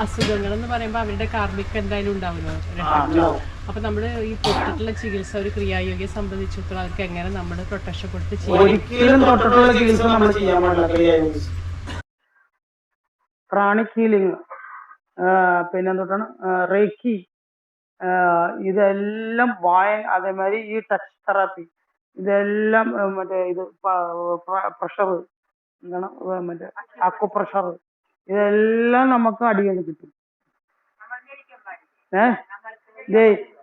അസുഖങ്ങൾ എന്ന് പറയുമ്പോൾ അവരുടെ കാർമിക എന്തായാലും ഉണ്ടാവുമല്ലോ. അപ്പൊ നമ്മള് ഈ തൊട്ടിട്ടുള്ള ചികിത്സ ഒരു ക്രിയായോഗിയെ സംബന്ധിച്ചിടത്തോളം അവർക്ക് എങ്ങനെ നമ്മൾ പ്രൊട്ടക്ഷൻ കൊടുത്ത് ഒരിക്കലും തൊട്ടിട്ടുള്ള ചികിത്സ നമ്മൾ ചെയ്യാൻ പാടില്ല. ക്രിയായോഗി, പ്രാണിക് ഹീലിംഗ്, പിന്നെ എന്തൊട്ടാണ് റേക്കി, ഇതെല്ലാം അതേമാതിരി ഈ ടച്ച് തെറാപ്പി, ഇതെല്ലാം മറ്റേ ഇത് പ്രഷർ എന്താണ് മറ്റേ അക്വപ്രഷർ, ഇതെല്ലാം നമുക്ക് അടിയിൽ കിട്ടും.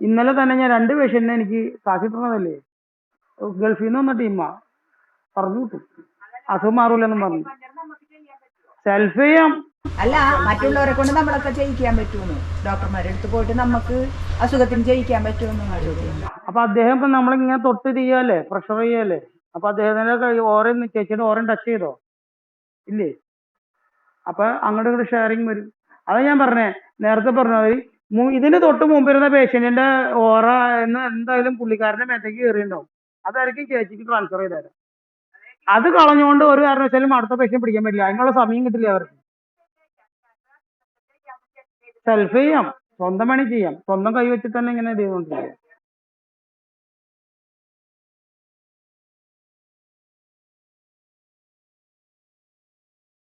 ഇന്നലെ തന്നെ ഞാൻ 2 പേഷ്യന്റിനെ എനിക്ക് കാശിട്ടുള്ളതല്ലേ, ഗൾഫിൽ നിന്ന് വന്ന ടീമാ, പറഞ്ഞു കിട്ടും, അസുഖം മാറൂലെന്നും പറഞ്ഞു. സെൽഫ് ചെയ്യാം. അല്ല, മറ്റുള്ളവരെ കൊണ്ട് നമ്മളൊക്കെ ചെയ്യിക്കാൻ പറ്റുമെന്ന് ഡോക്ടർമാരുടെ അടുത്ത് പോയിട്ട് നമുക്ക് അസുഖത്തിന് ചെയ്യിക്കാൻ പറ്റുമെന്ന്. അപ്പൊ അദ്ദേഹം ഇപ്പൊ നമ്മളിങ്ങനെ തൊട്ട് ചെയ്യല്ലേ, പ്രഷർ ചെയ്യല്ലേ, അപ്പൊ അദ്ദേഹത്തിന്റെ ഓരോ ചേച്ചിയുടെ ഓരോ ടച്ച് ചെയ്തോ ഇല്ലേ? അപ്പൊ അങ്ങോട്ട് ഇങ്ങോട്ട് ഷെയറിങ് വരും. അതാ ഞാൻ പറഞ്ഞേ, നേരത്തെ പറഞ്ഞത് ഇതിന് തൊട്ട് മുമ്പിരുന്ന പേഷ്യന്റിന്റെ ഓറ എന്ന് എന്തായാലും പുള്ളിക്കാരന്റെ മേത്തേക്ക് കയറിയിട്ടുണ്ടാവും. അതായിരിക്കും ചേച്ചിക്ക് ട്രാൻസ്ഫർ ചെയ്തേരാം. അത് കളഞ്ഞുകൊണ്ട് ഒരു കാരണവശാലും അടുത്ത പേഷ്യന്റ് പിടിക്കാൻ പറ്റില്ല, അതിനുള്ള സമയം കിട്ടില്ല അവർക്ക്. സെൽഫ് ചെയ്യാം, സ്വന്തം പണി ചെയ്യാം, സ്വന്തം കൈ വെച്ചിട്ട് തന്നെ ഇങ്ങനെ ചെയ്തുകൊണ്ടിരിക്കുക.